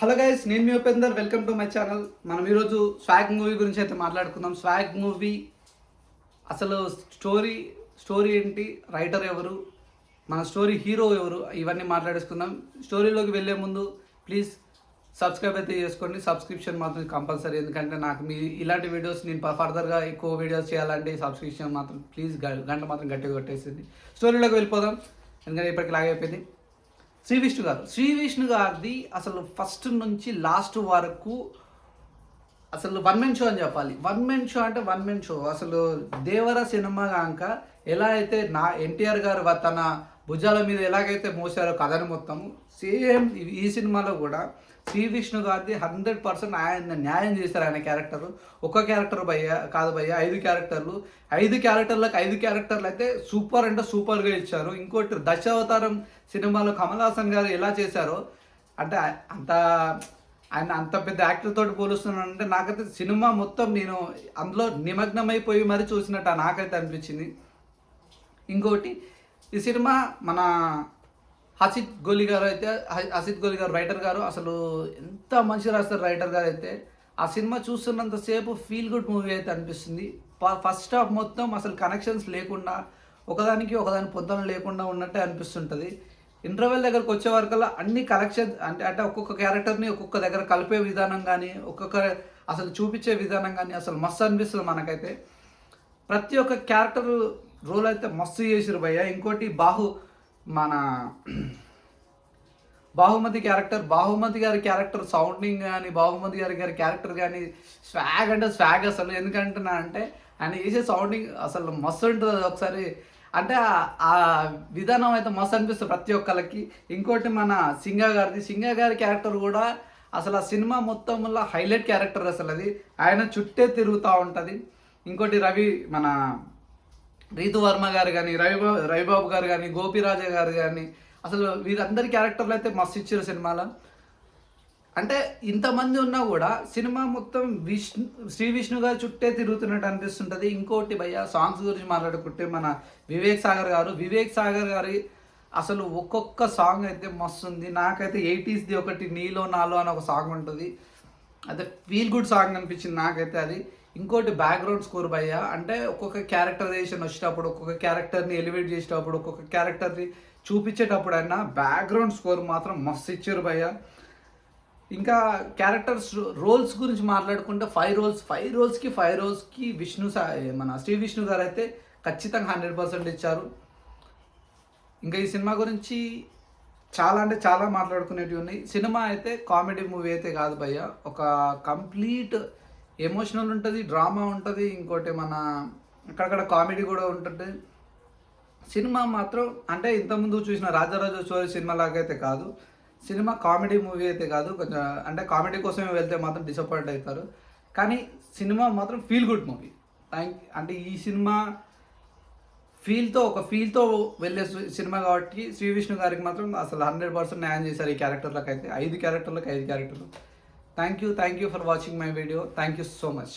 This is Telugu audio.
హలో గైస్, నేను మీ Upender. Welcome to my channel. మనం ఈరోజు స్వాగ్ మూవీ గురించి అయితే మాట్లాడుకుందాం. స్వాగ్ మూవీ అసలు స్టోరీ ఏంటి, రైటర్ ఎవరు, మన స్టోరీ హీరో ఎవరు, ఇవన్నీ మాట్లాడేసుకుందాం. స్టోరీలోకి వెళ్ళే ముందు ప్లీజ్ సబ్స్క్రైబ్ అయితే చేసుకోండి. సబ్స్క్రిప్షన్ మాత్రం కంపల్సరీ, ఎందుకంటే నాకు మీ ఇలాంటి వీడియోస్ నేను ఫర్దర్గా ఎక్కువ వీడియోస్ చేయాలంటే సబ్స్క్రిప్షన్ మాత్రం ప్లీజ్ గంట మాత్రం గట్టిగా కొట్టేసింది. స్టోరీలోకి వెళ్ళిపోదాం, ఎందుకంటే ఇప్పటికి లాగైపోయింది. శ్రీ విష్ణు గారిది అసలు ఫస్ట్ నుంచి లాస్ట్ వరకు అసలు వన్ మెన్ షో అని చెప్పాలి. వన్ మెన్ షో అంటే వన్ మెన్ షో. అసలు దేవర సినిమా కాక ఎలా అయితే ఎన్టీఆర్ గారు తన భుజాల మీద ఎలాగైతే మోసారో కథని మొత్తము, సేమ్ ఈ సినిమాలో కూడా శ్రీ విష్ణు గారిది 100% ఆయన న్యాయం చేశారు. ఆయన క్యారెక్టర్ ఒక్క క్యారెక్టర్ కాదు భయ్య, 5 క్యారెక్టర్లు. 5 క్యారెక్టర్లు అయితే సూపర్ అంటే సూపర్గా ఇచ్చారు. ఇంకోటి దశావతారం సినిమాలో కమల్ హాసన్ గారు ఎలా చేశారో, అంటే ఆయన అంత పెద్ద యాక్టర్ తోటి పోలుస్తున్నానంటే నాకైతే సినిమా మొత్తం నేను అందులో నిమగ్నమైపోయి మరీ చూసినట్టు నాకైతే అనిపించింది. ఇంకోటి ఈ సినిమా మన హసిత్ గోలి గారు రైటర్ గారు అసలు ఎంత మంచి రాస్తారు. రైటర్ గారు అయితే ఆ సినిమా చూస్తున్నంతసేపు ఫీల్ గుడ్ మూవీ అయితే అనిపిస్తుంది. ఫస్ట్ హాఫ్ మొత్తం అసలు కనెక్షన్స్ లేకుండా, ఒకదాని పొందడం లేకుండా ఉన్నట్టే అనిపిస్తుంటుంది. ఇంటర్వెల్ దగ్గరకు వచ్చే వరకల్లా అన్ని కనెక్షన్ అంటే ఒక్కొక్క క్యారెక్టర్ని ఒక్కొక్క దగ్గర కలిపే విధానం కానీ, అసలు చూపించే విధానం కానీ అసలు మస్తు అనిపిస్తుంది మనకైతే. ప్రతి ఒక్క క్యారెక్టర్ రోల్ అయితే మస్తు చేసిరు భయ్య. ఇంకోటి మన బాహుమతి గారి క్యారెక్టర్ సౌండింగ్ కానీ, బాహుమతి గారి క్యారెక్టర్ కానీ స్వాగ్ అంటే స్వాగ్ అసలు. ఎందుకంటున్నా అంటే ఆయన చేసే సౌండింగ్ అసలు మస్తు ఉంటుంది. ఒకసారి అంటే ఆ విధానం అయితే మస్తు అనిపిస్తుంది ప్రతి ఒక్కరికి. ఇంకోటి మన సింగ గారి క్యారెక్టర్ కూడా అసలు ఆ సినిమా మొత్తంలో హైలైట్ క్యారెక్టర్ అసలు. అది ఆయన చుట్టే తిరుగుతూ ఉంటుంది. ఇంకోటి మన రీతు వర్మ గారు కానీ, రవిబాబు గారు కానీ, గోపిరాజ గారు కానీ, అసలు వీరందరి క్యారెక్టర్లు అయితే మస్తు ఇచ్చారు సినిమాలో. అంటే ఇంతమంది ఉన్నా కూడా సినిమా మొత్తం శ్రీ విష్ణు గారు చుట్టే తిరుగుతున్నట్టు అనిపిస్తుంటుంది. ఇంకోటి భయ్య, సాంగ్స్ గురించి మాట్లాడుకుంటే మన వివేక్ సాగర్ గారి అసలు ఒక్కొక్క సాంగ్ అయితే మస్తు ఉంది. నాకైతే 80sది ఒకటి నీలో నాలో అని ఒక సాంగ్ ఉంటుంది. అయితే ఫీల్ గుడ్ సాంగ్ అనిపించింది నాకైతే అది. ఇంకోటి బ్యాక్గ్రౌండ్ స్కోర్ భయ్య, అంటే ఒక్కొక్క క్యారెక్టరైజేషన్ వచ్చేటప్పుడు, ఒక్కొక్క క్యారెక్టర్ని ఎలివేట్ చేసేటప్పుడు, ఒక్కొక్క క్యారెక్టర్ని చూపించేటప్పుడు అయినా బ్యాక్గ్రౌండ్ స్కోర్ మాత్రం మస్తు ఇచ్చారు భయ్య. ఇంకా క్యారెక్టర్స్ రోల్స్ గురించి మాట్లాడుకుంటే 5 రోల్స్కి మన శ్రీ విష్ణు గారు అయితే ఖచ్చితంగా 100% ఇచ్చారు. ఇంకా ఈ సినిమా గురించి చాలా అంటే చాలా మాట్లాడుకునేటివి ఉన్నాయి. సినిమా అయితే కామెడీ మూవీ అయితే కాదు భయ్య, ఒక కంప్లీట్ ఎమోషనల్ ఉంటుంది, డ్రామా ఉంటుంది, ఇంకోటి మన అక్కడక్కడ కామెడీ కూడా ఉంటుంది. సినిమా మాత్రం అంటే ఇంతకుముందు చూసిన రాజరాజ చోరీ సినిమా లాగా అయితే కాదు. సినిమా కామెడీ మూవీ అయితే కాదు. కొంచెం అంటే కామెడీ కోసమే వెళ్తే మాత్రం డిసప్పాయింట్ అవుతారు. కానీ సినిమా మాత్రం ఫీల్ గుడ్ మూవీ. అంటే ఈ సినిమా ఫీల్తో వెళ్ళే సినిమా కాబట్టి శ్రీ విష్ణు గారికి మాత్రం అసలు 100% న్యాయం చేశారు ఈ క్యారెక్టర్లకు అయితే. 5 క్యారెక్టర్లకు 5 క్యారెక్టర్లు. Thank you for watching my video. Thank you so much.